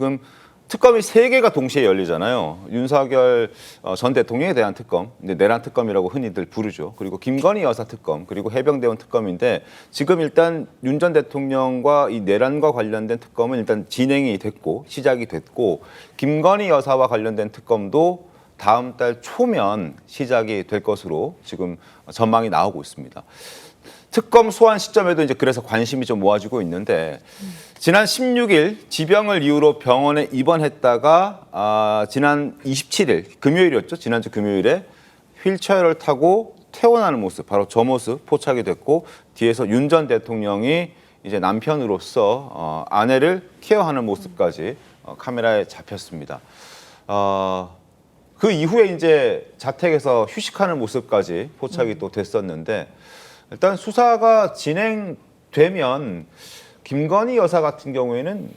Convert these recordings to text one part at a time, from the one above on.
지금 특검이 3개가 동시에 열리잖아요. 윤석열 전 대통령에 대한 특검, 내란 특검이라고 흔히들 부르죠. 그리고 김건희 여사 특검, 그리고 해병대원 특검인데 지금 일단 윤 전 대통령과 이 내란과 관련된 특검은 일단 진행이 됐고 시작이 됐고 김건희 여사와 관련된 특검도 다음 달 초면 시작이 될 것으로 지금 전망이 나오고 있습니다. 특검 소환 시점에도 이제 그래서 관심이 좀 모아지고 있는데 지난 16일 지병을 이유로 병원에 입원했다가 지난 27일 금요일이었죠. 지난주 금요일에 휠체어를 타고 퇴원하는 모습, 바로 저 모습 포착이 됐고 뒤에서 윤 전 대통령이 이제 남편으로서 아내를 케어하는 모습까지 카메라에 잡혔습니다. 그 이후에 이제 자택에서 휴식하는 모습까지 포착이 또 됐었는데 일단 수사가 진행되면 김건희 여사 같은 경우에는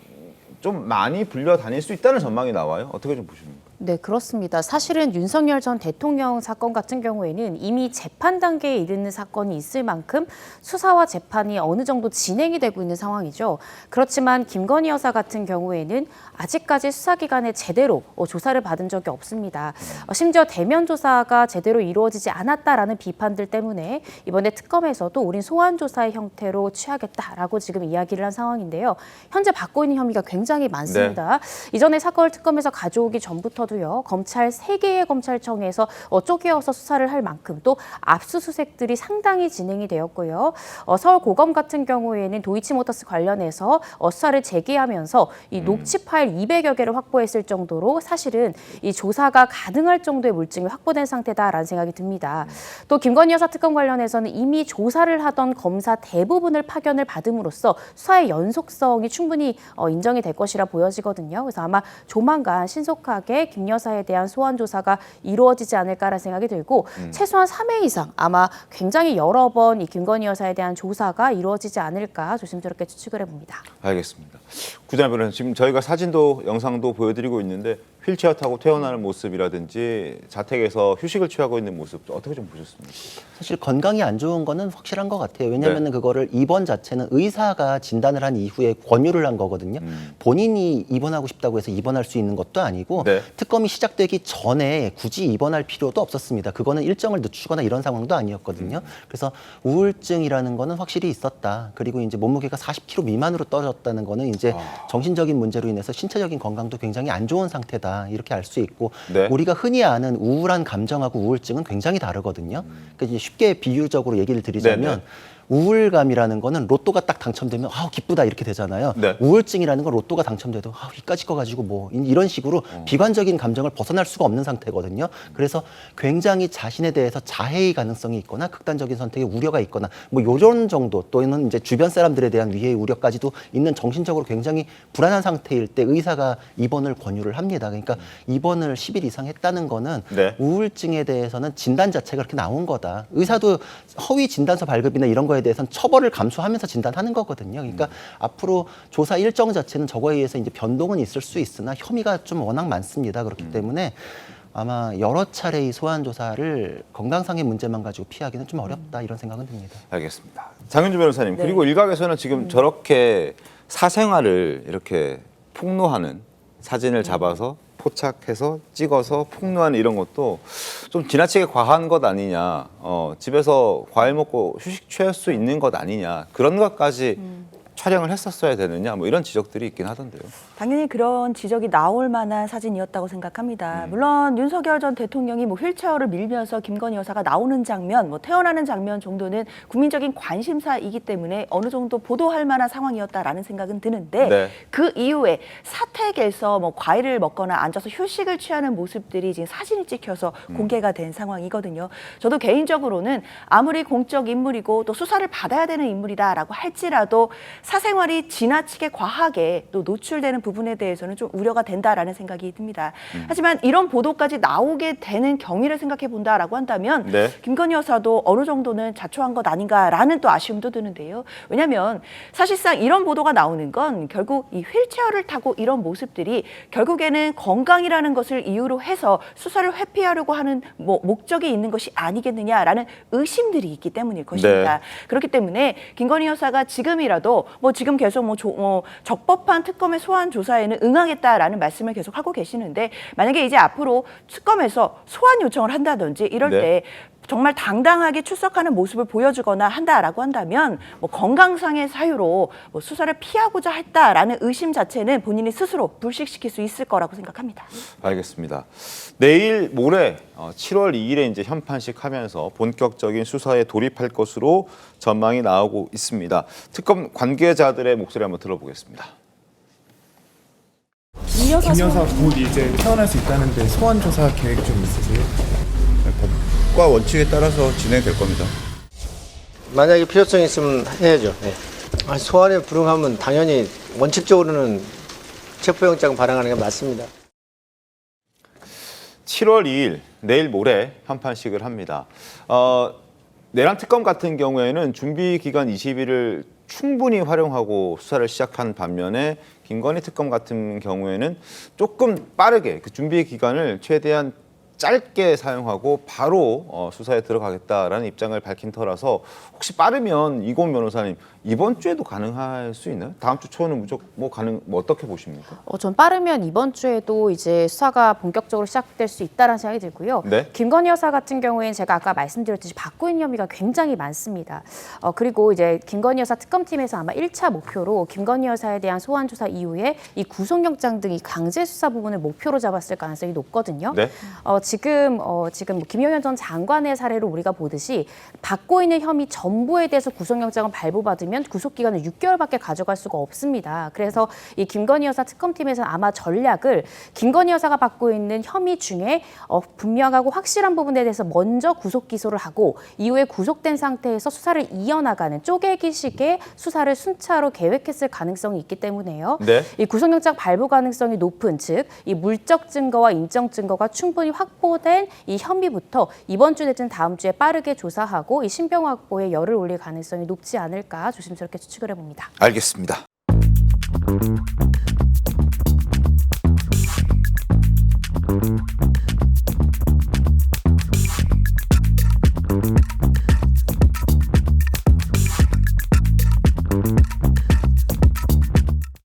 좀 많이 불려다닐 수 있다는 전망이 나와요. 어떻게 좀 보십니까? 네, 그렇습니다. 사실은 윤석열 전 대통령 사건 같은 경우에는 이미 재판 단계에 이르는 사건이 있을 만큼 수사와 재판이 어느 정도 진행이 되고 있는 상황이죠. 그렇지만 김건희 여사 같은 경우에는 아직까지 수사기관에 제대로 조사를 받은 적이 없습니다. 심지어 대면 조사가 제대로 이루어지지 않았다라는 비판들 때문에 이번에 특검에서도 우린 소환 조사의 형태로 취하겠다라고 지금 이야기를 한 상황인데요. 현재 받고 있는 혐의가 굉장히 많습니다. 네. 이전에 사건을 특검에서 가져오기 전부터 검찰 3개의 검찰청에서 쪼개어서 수사를 할 만큼 또 압수수색들이 상당히 진행이 되었고요. 서울고검 같은 경우에는 도이치모터스 관련해서 수사를 재개하면서 이 녹취 파일 200여 개를 확보했을 정도로 사실은 이 조사가 가능할 정도의 물증이 확보된 상태다라는 생각이 듭니다. 또 김건희 여사 특검 관련해서는 이미 조사를 하던 검사 대부분을 파견을 받음으로써 수사의 연속성이 충분히 인정이 될 것이라 보여지거든요. 그래서 아마 조만간 신속하게 김 여사에 대한 소환 조사가 이루어지지 않을까라는 생각이 들고 최소한 3회 이상 아마 굉장히 여러 번 이 김건희 여사에 대한 조사가 이루어지지 않을까 조심스럽게 추측을 해봅니다. 알겠습니다. 구자민 변호사님, 지금 저희가 사진도 영상도 보여드리고 있는데 휠체어 타고 퇴원하는 모습이라든지 자택에서 휴식을 취하고 있는 모습 어떻게 좀 보셨습니까? 사실 건강이 안 좋은 거는 확실한 것 같아요. 왜냐하면 그거를 입원 자체는 의사가 진단을 한 이후에 권유를 한 거거든요. 본인이 입원하고 싶다고 해서 입원할 수 있는 것도 아니고 특검이 시작되기 전에 굳이 입원할 필요도 없었습니다. 그거는 일정을 늦추거나 이런 상황도 아니었거든요. 그래서 우울증이라는 거는 확실히 있었다. 그리고 이제 몸무게가 40kg 미만으로 떨어졌다는 거는 이제 정신적인 문제로 인해서 신체적인 건강도 굉장히 안 좋은 상태다. 이렇게 알 수 있고 우리가 흔히 아는 우울한 감정하고 우울증은 굉장히 다르거든요. 그러니까 이제 쉽게 비유적으로 얘기를 드리자면 우울감이라는 거는 로또가 딱 당첨되면 아우 기쁘다 이렇게 되잖아요. 우울증이라는 건 로또가 당첨돼도 아우 이까짓 거 가지고 뭐 이런 식으로 비관적인 감정을 벗어날 수가 없는 상태거든요. 그래서 굉장히 자신에 대해서 자해의 가능성이 있거나 극단적인 선택에 우려가 있거나 뭐 요런 정도 또는 이제 주변 사람들에 대한 위해 우려까지도 있는 정신적으로 굉장히 불안한 상태일 때 의사가 입원을 권유를 합니다. 그러니까 입원을 10일 이상 했다는 거는 우울증에 대해서는 진단 자체가 그렇게 나온 거다. 의사도 허위 진단서 발급이나 이런 거에 대해서는 처벌을 감수하면서 진단하는 거거든요. 그러니까 앞으로 조사 일정 자체는 저거에 의해서 이제 변동은 있을 수 있으나 혐의가 좀 워낙 많습니다. 그렇기 때문에 아마 여러 차례의 소환 조사를 건강상의 문제만 가지고 피하기는 좀 어렵다 이런 생각은 듭니다. 알겠습니다. 장윤주 변호사님, 그리고 일각에서는 지금 저렇게 사생활을 이렇게 폭로하는 사진을 잡아서 포착해서 찍어서 폭로하는 이런 것도 좀 지나치게 과한 것 아니냐, 집에서 과일 먹고 휴식 취할 수 있는 것 아니냐, 그런 것까지 촬영을 했었어야 되느냐, 뭐 이런 지적들이 있긴 하던데요. 당연히 그런 지적이 나올 만한 사진이었다고 생각합니다. 물론 윤석열 전 대통령이 뭐 휠체어를 밀면서 김건희 여사가 나오는 장면, 뭐 태어나는 장면 정도는 국민적인 관심사이기 때문에 어느 정도 보도할 만한 상황이었다라는 생각은 드는데 그 이후에 사택에서 뭐 과일을 먹거나 앉아서 휴식을 취하는 모습들이 지금 사진이 찍혀서 공개가 된 상황이거든요. 저도 개인적으로는 아무리 공적 인물이고 또 수사를 받아야 되는 인물이다라고 할지라도 사생활이 지나치게 과하게 또 노출되는 부분에 대해서는 좀 우려가 된다라는 생각이 듭니다. 하지만 이런 보도까지 나오게 되는 경위를 생각해 본다라고 한다면 김건희 여사도 어느 정도는 자초한 것 아닌가라는 또 아쉬움도 드는데요. 왜냐하면 사실상 이런 보도가 나오는 건 결국 이 휠체어를 타고 이런 모습들이 결국에는 건강이라는 것을 이유로 해서 수사를 회피하려고 하는 뭐 목적이 있는 것이 아니겠느냐라는 의심들이 있기 때문일 것입니다. 그렇기 때문에 김건희 여사가 지금이라도 뭐 지금 계속 적법한 특검의 소환 조사에는 응하겠다라는 말씀을 계속 하고 계시는데 만약에 이제 앞으로 특검에서 소환 요청을 한다든지 이럴 네. 때 정말 당당하게 출석하는 모습을 보여주거나 한다라고 한다면 뭐 건강상의 사유로 뭐 수사를 피하고자 했다라는 의심 자체는 본인이 스스로 불식시킬 수 있을 거라고 생각합니다. 알겠습니다. 내일 모레 7월 2일에 이제 현판식 하면서 본격적인 수사에 돌입할 것으로 전망이 나오고 있습니다. 특검 관계자들의 목소리 한번 들어보겠습니다. 김 여사 곧 이제 태어날 수 있다는데 소환 조사 계획 좀 있으세요? 법과 원칙에 따라서 진행될 겁니다. 만약에 필요성이 있으면 해야죠. 네. 소환에 불응하면 당연히 원칙적으로는 체포영장 발행하는 게 맞습니다. 7월 2일 내일 모레 현판식을 합니다. 내란 특검 같은 경우에는 준비 기간 20일을 충분히 활용하고 수사를 시작한 반면에 김건희 특검 같은 경우에는 조금 빠르게 그 준비 기간을 최대한 짧게 사용하고 바로 수사에 들어가겠다라는 입장을 밝힌 터라서 혹시 빠르면 이곤 변호사님 이번 주에도 가능할 수 있나요? 다음 주 초에는 무조건 뭐 어떻게 보십니까? 전 빠르면 이번 주에도 이제 수사가 본격적으로 시작될 수 있다는 생각이 들고요. 네. 김건희 여사 같은 경우에는 제가 아까 말씀드렸듯이 받고 있는 혐의가 굉장히 많습니다. 그리고 이제 김건희 여사 특검팀에서 아마 1차 목표로 김건희 여사에 대한 소환 조사 이후에 이 구속영장 등 이 강제 수사 부분을 목표로 잡았을 가능성이 높거든요. 네. 지금 김용현 전 장관의 사례로 우리가 보듯이 받고 있는 혐의 전부에 대해서 구속영장을 발부받으면 구속 기간을 6개월밖에 가져갈 수가 없습니다. 그래서 이 김건희 여사 특검팀에서는 아마 전략을 김건희 여사가 받고 있는 혐의 중에 분명하고 확실한 부분에 대해서 먼저 구속 기소를 하고 이후에 구속된 상태에서 수사를 이어나가는 쪼개기식의 수사를 순차로 계획했을 가능성이 있기 때문에요. 네. 이 구속영장 발부 가능성이 높은 즉 이 물적 증거와 인적 증거가 충분히 확보된 이 혐의부터 이번 주 내지는 다음 주에 빠르게 조사하고 이 신병 확보에 열을 올릴 가능성이 높지 않을까 조심스럽게 추측을 해봅니다. 알겠습니다.